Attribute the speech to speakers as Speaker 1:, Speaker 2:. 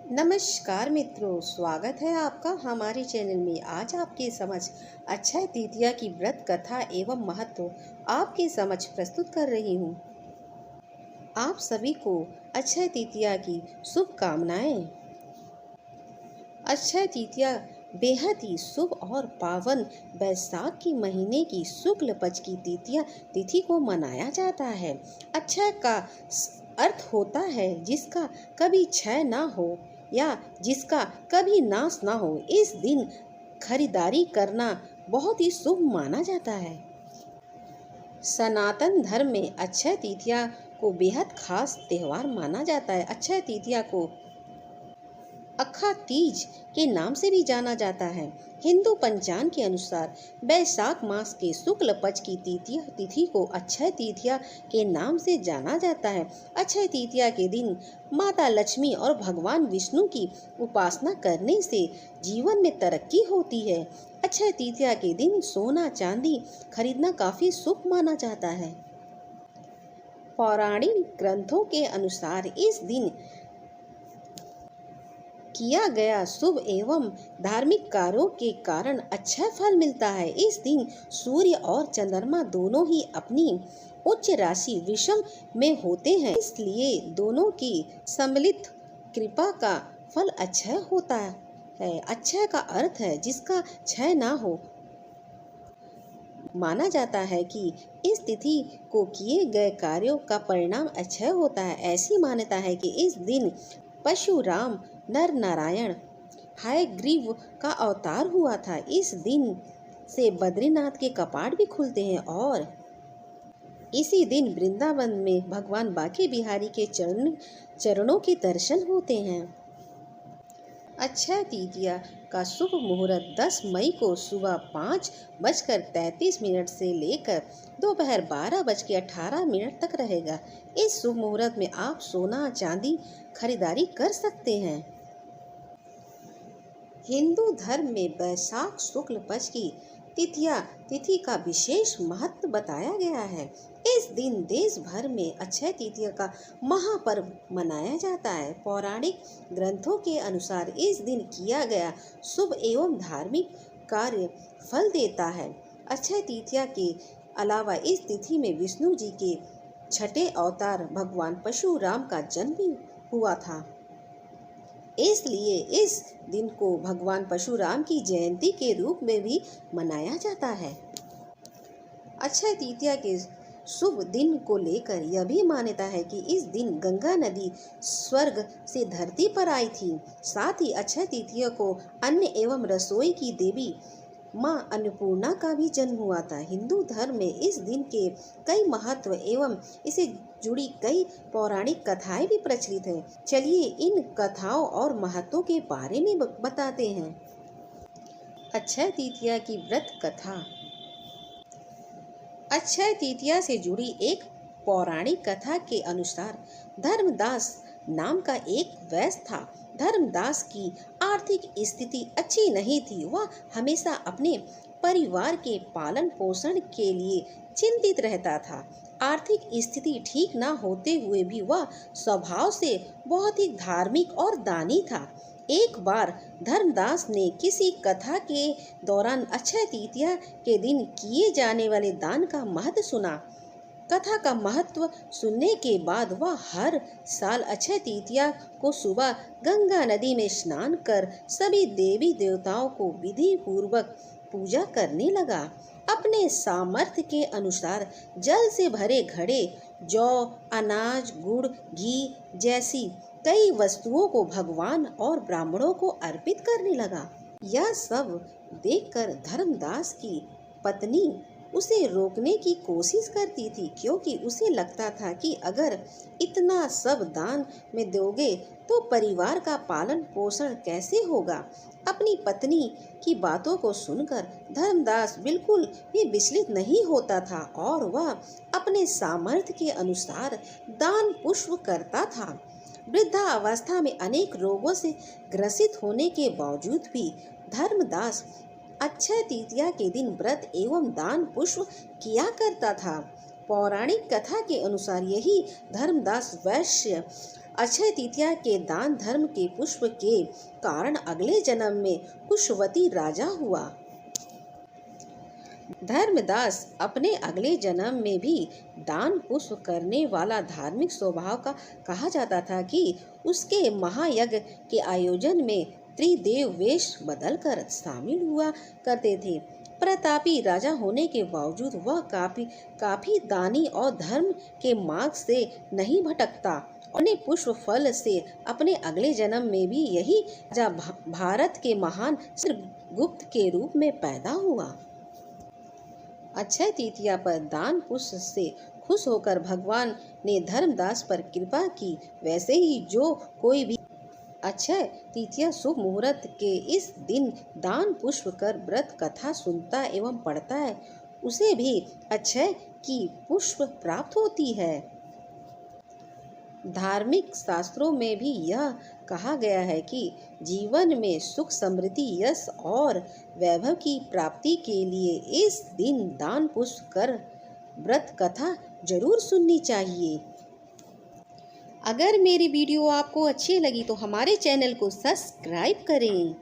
Speaker 1: नमस्कार मित्रों, स्वागत है आपका हमारे चैनल में। आज आपके समझ अक्षय तृतीया की व्रत कथा एवं महत्व आपके समझ प्रस्तुत कर रही हूँ। आप सभी को अक्षय तृतीया की शुभकामनाएं। अक्षय तृतीया बेहद ही शुभ और पावन वैशाख के महीने की शुक्ल पक्ष की तृतीया तिथि को मनाया जाता है। अक्षय का अर्थ होता है जिसका कभी क्षय ना हो या जिसका कभी नाश ना हो। इस दिन खरीदारी करना बहुत ही शुभ माना जाता है। सनातन धर्म में अक्षय तृतीया को बेहद खास त्यौहार माना जाता है। अक्षय तृतीया को अखा तीज के नाम से भी जाना जाता है। हिंदू पंचांग के अनुसार वैशाख मास के शुक्ल पक्ष की तृतीया तिथि को अक्षय तृतीया के नाम से जाना जाता है। अक्षय तृतीया के दिन माता लक्ष्मी और भगवान विष्णु की उपासना करने से जीवन में तरक्की होती है। अक्षय तृतीया के दिन सोना चांदी खरीदना काफी शुभ माना जाता है। पौराणिक ग्रंथों के अनुसार इस दिन किया गया शुभ एवं धार्मिक कार्यों के कारण अच्छा फल मिलता है। इस दिन सूर्य और चंद्रमा दोनों ही अपनी उच्च राशि विषम में होते हैं, इसलिए दोनों की सम्मिलित कृपा का फल अक्षय होता है। अक्षय का अर्थ है जिसका क्षय ना हो। माना जाता है कि इस तिथि को किए गए कार्यों का परिणाम अक्षय होता है। ऐसी मान्यता है कि इस दिन परशुराम नर नारायण हयग्रीव का अवतार हुआ था। इस दिन से बद्रीनाथ के कपाट भी खुलते हैं और इसी दिन वृंदावन में भगवान बांके बिहारी के चरणों के दर्शन होते हैं। अक्षय तृतीया का शुभ मुहूर्त 10 मई को सुबह 5:33 से लेकर दोपहर 12:18 तक रहेगा। इस शुभ मुहूर्त में आप सोना चांदी खरीदारी कर सकते हैं। हिंदू धर्म में वैशाख शुक्ल पक्ष की तिथि का विशेष महत्व बताया गया है। इस दिन देश भर में अक्षय तृतीया का महापर्व मनाया जाता है। पौराणिक ग्रंथों के अनुसार इस दिन किया गया शुभ एवं धार्मिक कार्य फल देता है। अक्षय तृतीया के अलावा इस तिथि में विष्णु जी के छठे अवतार भगवान परशुराम का जन्म भी हुआ था, इसलिए इस दिन को भगवान परशुराम की जयंती के रूप में भी मनाया जाता है। अक्षय तृतीया के शुभ दिन को लेकर यह भी मान्यता है कि इस दिन गंगा नदी स्वर्ग से धरती पर आई थी। साथ ही अक्षय तृतीया को अन्न एवं रसोई की देवी माँ अन्नपूर्णा का भी जन्म हुआ था। हिंदू धर्म में इस दिन के कई महत्व एवं इसे जुड़ी कई पौराणिक कथाएं भी प्रचलित हैं। चलिए इन कथाओं और महत्वों के बारे में बताते हैं। अक्षय तृतीया की व्रत कथा। अक्षय तृतीया से जुड़ी एक पौराणिक कथा के अनुसार धर्मदास नाम का एक वैश्य था। धर्मदास की आर्थिक स्थिति अच्छी नहीं थी। वह हमेशा अपने परिवार के पालन पोषण के लिए चिंतित रहता था। आर्थिक स्थिति ठीक न होते हुए भी वह स्वभाव से बहुत ही धार्मिक और दानी था। एक बार धर्मदास ने किसी कथा के दौरान अक्षय तृतीया के दिन किए जाने वाले दान का महत्व सुना। कथा का महत्व सुनने के बाद वह हर साल अक्षय तृतीया को सुबह गंगा नदी में स्नान कर सभी देवी देवताओं को विधि पूर्वक पूजा करने लगा। अपने सामर्थ्य के अनुसार जल से भरे घड़े, जौ, अनाज, गुड़, घी जैसी कई वस्तुओं को भगवान और ब्राह्मणों को अर्पित करने लगा। यह सब देखकर धर्मदास की पत्नी उसे रोकने की कोशिश करती थी, क्योंकि उसे लगता था कि अगर इतना सब दान में दोगे तो परिवार का पालन पोषण कैसे होगा। अपनी पत्नी की बातों को सुनकर धर्मदास बिल्कुल भी विचलित नहीं होता था और वह अपने सामर्थ्य के अनुसार दान पुष्प करता था। वृद्धावस्था में अनेक रोगों से ग्रसित होने के बावजूद भी धर्मदास अक्षय तृतीया के दिन व्रत एवं दान पुष्प किया करता था। पौराणिक कथा के अनुसार यही धर्मदास वैश्य अक्षय तृतीया के दान धर्म के पुष्प के कारण अगले जन्म में कुशवती राजा हुआ। धर्मदास अपने अगले जन्म में भी दान पुष्प करने वाला धार्मिक स्वभाव का कहा जाता था कि उसके महायज्ञ के आयोजन में त्रिदेव वेश बदलकर शामिल हुआ करते थे। प्रतापी राजा होने के बावजूद वह काफी दानी और धर्म के मार्ग से नहीं भटकता। अपने पुष्प फल से अपने अगले जन्म में भी यही राजा भारत के महान चित्रगुप्त के रूप में पैदा हुआ। अक्षय तृतीया पर दान पुष्प से खुश होकर भगवान ने धर्मदास पर कृपा की। वैसे ही जो कोई भी अक्षय तृतीया शुभ मुहूर्त के इस दिन दान पुष्प कर व्रत कथा सुनता एवं पढ़ता है, उसे भी अक्षय की पुष्प प्राप्त होती है। धार्मिक शास्त्रों में भी यह कहा गया है कि जीवन में सुख समृद्धि यश और वैभव की प्राप्ति के लिए इस दिन दान पुष्प कर व्रत कथा जरूर सुननी चाहिए। अगर मेरी वीडियो आपको अच्छी लगी तो हमारे चैनल को सब्सक्राइब करें।